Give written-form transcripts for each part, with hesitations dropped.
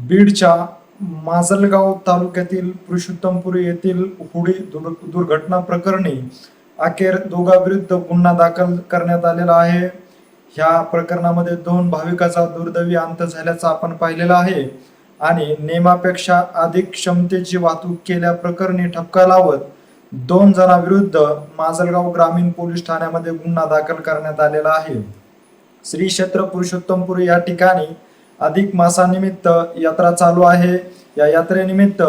बीडच्या माजलगाव तालुक्यातील पुरुषोत्तमपुरी येथील होडी दुर्घटना प्रकरणी अखेर दोघांविरुद्ध गुन्हा दाखल करण्यात आलेला आहे. ह्या प्रकरणामध्ये दोन भाविकाचा दुर्दैवी अंत झाल्याचं आपण पाहिलेलं आहे आणि नियमापेक्षा अधिक क्षमतेची वाहतूक केल्याप्रकरणी ठपका लावत 2 जणांविरुद्ध माजलगाव ग्रामीण पोलीस ठाण्यामध्ये गुन्हा दाखल करण्यात आलेला आहे. श्री क्षेत्र पुरुषोत्तमपुरी या ठिकाणी अधिक मासानिमित्त यात्रा चालू आहे. या यात्रेनिमित्त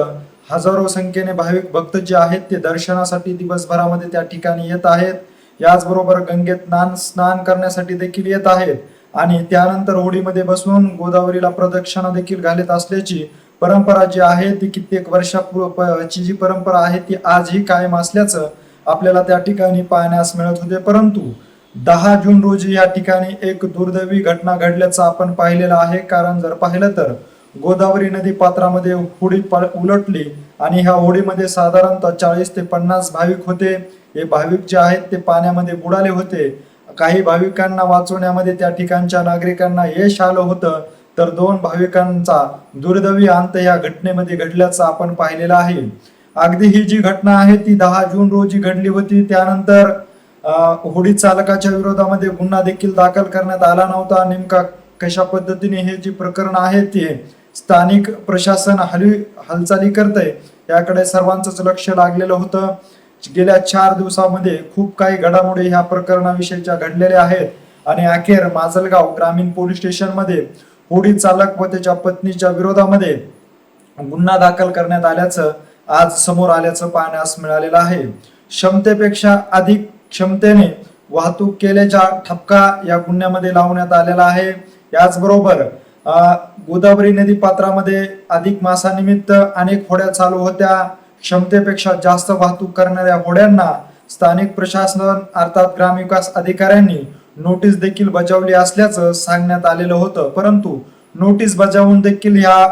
हजारो संख्येने भाविक भक्त जे आहेत ते दर्शनासाठी दिवसभरामध्ये त्या ठिकाणी येत आहेत. याचबरोबर गंगेत स्नान करण्यासाठी देखील येत आहेत आणि त्यानंतर होडीमध्ये बसून गोदावरीला प्रदक्षिणा देखील घालत असल्याची परंपरा जी आहे ती कित्येक वर्षापूर्वीची जी परंपरा आहे ती आजही कायम असल्याचं आपल्याला त्या ठिकाणी पाहण्यास मिळत होते. परंतु 10 जून रोजी या ठिकाणी एक दुर्दैवी घटना घडल्याचं आपण पाहिलेलं आहे. कारण जर पाहिलं तर गोदावरी नदी पात्रामध्ये होडी उलटली आणि ह्या होडीमध्ये साधारणतः 40 ते 50 भाविक होते. हे भाविक जे आहेत ते पाण्यामध्ये बुडाले होते. काही भाविकांना वाचवण्यामध्ये त्या ठिकाणच्या नागरिकांना यश आलं होतं, तर 2 भाविकांचा दुर्दैवी अंत या घटनेमध्ये घडल्याचं आपण पाहिलेलं आहे. अगदी ही जी घटना आहे ती 10 जून रोजी घडली होती. त्यानंतर होडी चालकाच्या विरोधामध्ये गुन्हा देखील दाखल करण्यात आला नव्हता. नेमका कशा पद्धतीने हे जे प्रकरण आहे ते स्थानिक प्रशासन हालचाली करतंय याकडे सर्वांचंच लक्ष लागलेलं होतं. गेल्या 4 दिवसामध्ये खूप काही घडामोडी ह्या प्रकरणाविषयीच्या घडलेल्या आहेत आणि अखेर माजलगाव ग्रामीण पोलीस स्टेशन मध्ये होडी चालक व त्याच्या पत्नीच्या विरोधामध्ये गुन्हा दाखल करण्यात आल्याचं आज समोर आल्याचं पाहण्यास मिळालेलं आहे. क्षमतेपेक्षा अधिक क्षमतेने वाहतूक केल्याचा ठपका या गुन्ह्यामध्ये लावण्यात आलेला आहे. याचबरोबर गोदावरी नदी पात्रामध्ये अधिक मासानिमित्त अनेक होड्या चालू होत्या. क्षमतेपेक्षा जास्त वाहतूक करणाऱ्या होड्यांना स्थानिक प्रशासन अर्थात ग्रामविकास अधिकाऱ्यांनी नोटीस देखील बजावली असल्याचं सांगण्यात आलेलं होतं. परंतु नोटीस बजावून देखील ह्या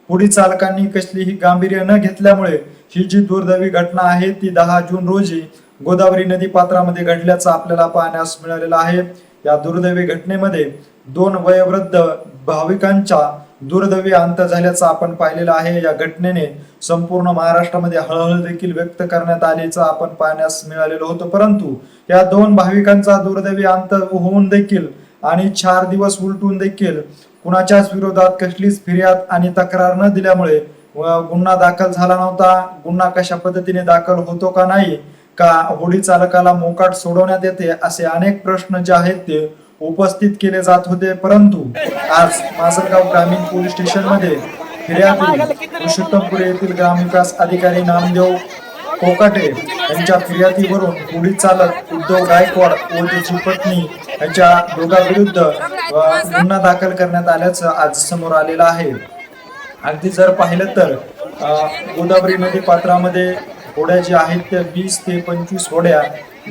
होडी चालकांनी कसलीही गांभीर्य न घेतल्यामुळे ही जी दुर्दैवी घटना आहे ती 10 जून रोजी गोदावरी नदी पात्रामध्ये घडल्याचं आपल्याला पाहण्यास मिळालेलं आहे. या दुर्दैवी घटनेमध्ये 2 वयोवृद्ध भाविकांचा दुर्दैवी अंत झाल्याचं आपण पाहिलेलं आहे. या घटनेने संपूर्ण महाराष्ट्रामध्ये हळहळ देखील व्यक्त करण्यात आल्याचं आपण पाहण्यास मिळालेलं होतं. परंतु या 2 भाविकांचा दुर्दैवी अंत होऊन देखील आणि 4 दिवस उलटून देखील कुणाच्याच विरोधात कसलीच फिर्याद आणि तक्रार न दिल्यामुळे गुन्हा दाखल झाला नव्हता. गुन्हा कशा पद्धतीने दाखल होतो का नाही, का होडी चालकाला मोकाट सोडवण्यात येते, असे अनेक प्रश्न जे आहेत ते उपस्थित केले जात होते. परंतु आज माजलगाव ग्रामीण पोलीस स्टेशन मध्ये फिर्यादी पुरुषोत्तमपुरी येथील ग्रामविकास अधिकारी नामदेव कोकाटे यांच्या फिर्यादीवरून होडी चालक उद्धव गायकवाड व त्याची पत्नी यांच्या दोघांविरुद्ध गुन्हा दाखल करण्यात आल्याचं आज समोर आलेलं आहे. अगदी जर पाहिलं तर गोदावरी नदी पात्रामध्ये होड्या ज्या आहेत त्या 20 ते 25 होड्या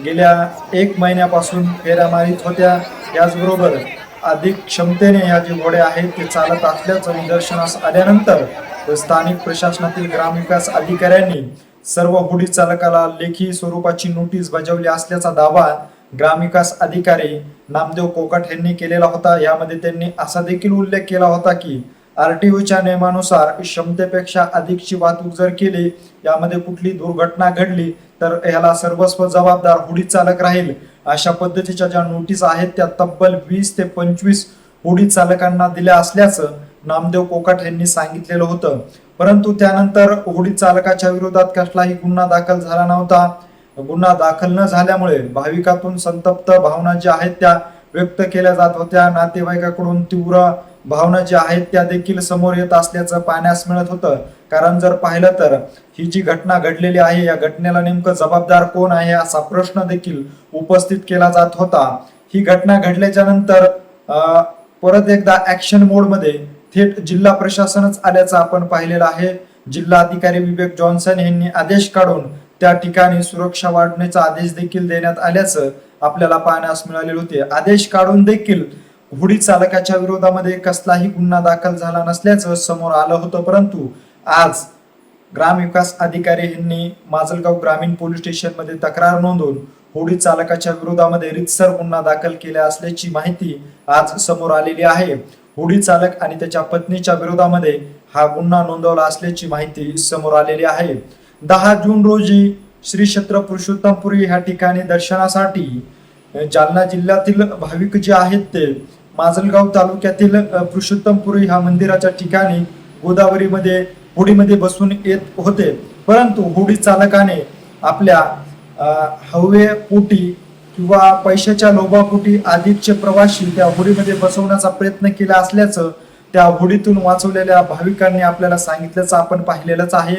गेल्या 1 महिन्यापासून फेऱ्या मारित होत्या. याचबरोबर अधिक क्षमतेने ह्या जी होड्या आहेत ते चालत असल्याचं निदर्शनास आल्यानंतर स्थानिक प्रशासनातील ग्रामविकास अधिकाऱ्यांनी सर्व होडी चालकाला लेखी स्वरूपाची नोटीस बजावली असल्याचा दावा ग्रामविकास अधिकारी नामदेव कोकाट यांनी केलेला होता. यामध्ये त्यांनी असा देखील उल्लेख केला होता की RTOच्या नियमानुसार क्षमतेपेक्षा अधिकची वाहतूक जर केली, यामध्ये कुठली दुर्घटना घडली तर याला सर्वस्व जबाबदार होडी चालक राहील. अशा पद्धतीच्या ज्या नोटीस आहेत त्या तब्बल 20 ते 25 होडी चालकांना दिल्या असल्याचं नामदेव कोकाट यांनी सांगितलेलं होतं. परंतु त्यानंतर होडी चालकाच्या विरोधात कसलाही गुन्हा दाखल झाला नव्हता. गुन्हा दाखल न झाल्यामुळे भाविकातून संतप्त भावना ज्या आहेत त्या व्यक्त केल्या जात होत्या. नातेवाईकाकडून तीव्र भावना ज्या आहेत त्या देखील समोर येत असल्याचं पाहण्यास मिळत होतं. कारण जर पाहिलं तर ही जी घटना घडलेली आहे या घटनेला नेमकं जबाबदार कोण आहे असा प्रश्न देखील उपस्थित केला जात होता. ही घटना घडल्याच्या नंतर परत एकदा ऍक्शन मोड मध्ये थेट जिल्हा प्रशासनच आल्याचं आपण पाहिलेलं आहे. जिल्हाधिकारी विवेक जॉन्सन यांनी आदेश काढून त्या ठिकाणी सुरक्षा वाढवण्याचा आदेश देखील देण्यात आल्याचं आपल्याला पाहण्यास मिळालेले होते. आदेश काढून देखील होडी चालकाच्या विरोधामध्ये कसलाही गुन्हा दाखल झाला नसल्याचं समोर आलं होतं. परंतु आज ग्रामविकास अधिकारी यांनी माजलगाव ग्रामीण पोलीस स्टेशन मध्ये तक्रार नोंदवून होडी चालकाच्या विरोधामध्ये रितसर गुन्हा दाखल केला असल्याची माहिती आज समोर आलेली आहे. होडी चालक आणि त्याच्या पत्नीच्या विरोधामध्ये हा गुन्हा नोंदवला असल्याची माहिती समोर आलेली आहे. 10 जून रोजी श्री क्षेत्र पुरुषोत्तमपुरी ह्या ठिकाणी दर्शनासाठी जालना जिल्ह्यातील भाविक जे आहेत ते माजलगाव तालुक्यातील पुरुषोत्तमपुरी ह्या मंदिराच्या ठिकाणी गोदावरीमध्ये होडीमध्ये बसून येत होते. परंतु होडी चालकाने आपल्या हवेपोटी किंवा पैशाच्या लोभापोटी अधिकचे प्रवासी त्या होडीमध्ये बसवण्याचा प्रयत्न केला असल्याचं त्या होडीतून वाचवलेल्या भाविकांनी आपल्याला सांगितल्याचं आपण पाहिलेलंच आहे.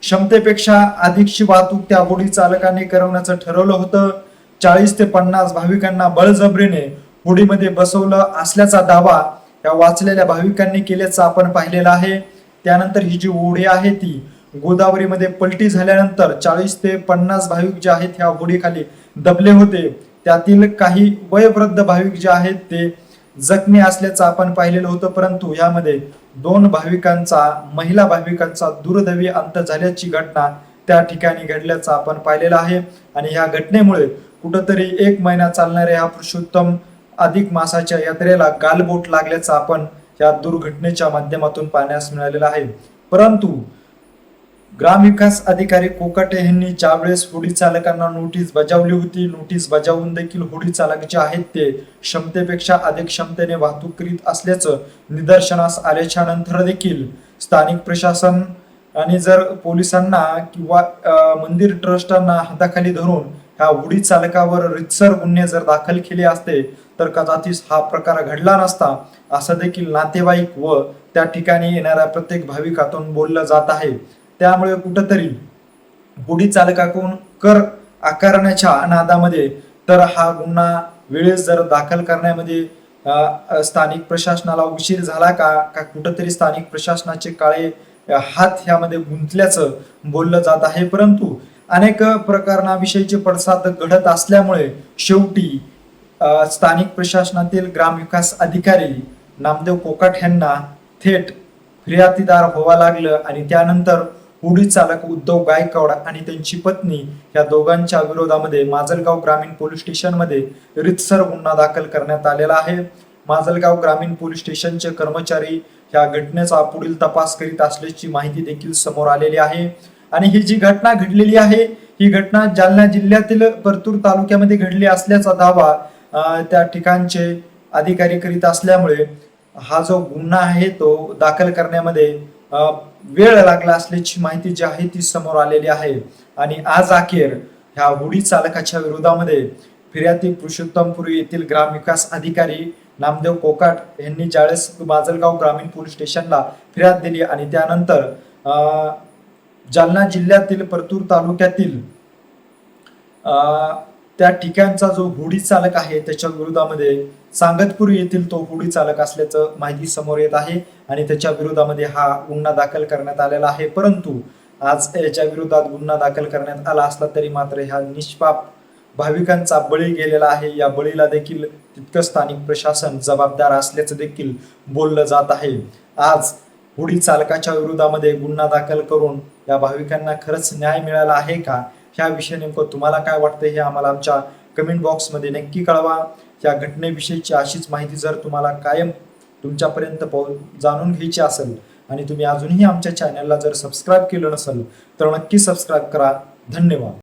क्षमतेपेक्षा अधिकची वाहतूक त्या होडी चालकाने करवण्याचं ठरवलं होतं. 40 ते 50 भाविकांना बळजबरीने होडीमध्ये बसवलं असल्याचा दावा या वाचलेल्या भाविकांनी केल्याचं आपण पाहिलेलं आहे. त्यानंतर ही जी होडी आहे ती गोदावरीमध्ये पलटी झाल्यानंतर 40 ते 50 भाविक जे आहेत ह्या होडीखाली दबले होते. त्यातील काही वयोवृद्ध भाविक जे आहेत ते जखमी असल्याचं आपण पाहिलेलं होतं. परंतु यामध्ये 2 महिला भाविकांचा दुर्दैवी अंत झाल्याची घटना त्या ठिकाणी घडल्याचं आपण पाहिलेलं आहे. आणि ह्या घटनेमुळे कुठंतरी 1 महिना चालणाऱ्या ह्या पुरुषोत्तम अधिक मासाच्या यात्रेला गालबोट लागल्याचं आपण या दुर्घटनेच्या माध्यमातून पाहण्यास मिळालेलं आहे. परंतु ग्रामविकास अधिकारी कोकाटे यांनी ज्यावेळेस होडी चालकांना नोटीस बजावली होती, नोटीस बजावून देखील होडी चालक जे आहेत ते क्षमतेपेक्षा अधिक क्षमतेने वाहतूक करीत असल्याचं निदर्शनास आल्याच्या नंतर देखील स्थानिक प्रशासन आणि जर पोलिसांना किंवा मंदिर ट्रस्टांना हाताखाली धरून ह्या होडी चालकावर रितसर गुन्हे जर दाखल केले असते तर कदाचित हा प्रकार घडला नसता, असं देखील नातेवाईक व त्या ठिकाणी येणाऱ्या प्रत्येक भाविकातून बोललं जात आहे. त्यामुळे कुठंतरी होडी चालकाकडून कर आकारण्याच्या नादामध्ये तर हा गुन्हा वेळेस जर दाखल करण्यामध्ये स्थानिक प्रशासनाला उशीर झाला का कुठंतरी स्थानिक प्रशासनाचे काळे हात ह्यामध्ये गुंतल्याचं बोललं जात आहे. परंतु अनेक प्रकरणाविषयीचे पडसाद घडत असल्यामुळे शेवटी स्थानिक प्रशासनातील ग्रामविकास अधिकारी नामदेव कोकाट यांना थेट फिर्यादीदार व्हावं लागलं. आणि त्यानंतर होडी चालक उद्धव गायकवाड आणि त्यांची पत्नी या दोघांच्या विरोधामध्ये माजलगाव ग्रामीण पोलीस स्टेशनमध्ये रितसर गुन्हा दाखल करण्यात आलेला आहे. माजलगाव ग्रामीण पोलीस स्टेशनचे कर्मचारी या घटनेचा पुढील तपास करीत असल्याची माहिती देखील समोर आलेली आहे. आणि ही जी घटना घडलेली आहे ही घटना जालना जिल्ह्यातील परतूर तालुक्यामध्ये घडली असल्याचा दावा त्या ठिकाणचे अधिकारी करीत असल्यामुळे हा जो गुन्हा आहे तो दाखल करण्यामध्ये वेळ लागला असल्याची माहिती जी आहे ती समोर आलेली आहे. आणि आज अखेर ह्या होडी चालकाच्या विरोधामध्ये फिर्यादी पुरुषोत्तमपुरी येथील ग्रामविकास अधिकारी नामदेव कोकाट यांनी ज्यावेळेस माजलगाव ग्रामीण पोलीस स्टेशनला फिर्याद दिली आणि त्यानंतर जालना जिल्ह्यातील परतूर तालुक्यातील त्या ठिकाणचा जो होडी चालक आहे त्याच्या विरोधामध्ये सांगतपूर येथील तो होडी चालक असल्याचं माहिती समोर येत आहे आणि त्याच्या विरोधामध्ये हा गुन्हा दाखल करण्यात आलेला आहे. परंतु आज याच्या विरोधात गुन्हा दाखल करण्यात आला असला तरी मात्र ह्या निष्पाप भाविकांचा बळी गेलेला आहे. या बळीला देखील तितकं स्थानिक प्रशासन जबाबदार असल्याचं देखील बोललं जात आहे. आज होडी चालकाच्या विरोधामध्ये गुन्हा दाखल करून या भाविकांना खरंच न्याय मिळाला आहे का, ह्याविषयी नेमकं तुम्हाला काय वाटतं हे आम्हाला आमच्या कमेंट बॉक्समध्ये नक्की कळवा. या घटनेविषयीची अशीच माहिती जर तुम्हाला कायम तुमच्यापर्यंत जाणून घ्यायची असेल आणि तुम्ही अजूनही आमच्या चॅनलला जर सबस्क्राईब केलं नसेल तर नक्की सबस्क्राईब करा. धन्यवाद.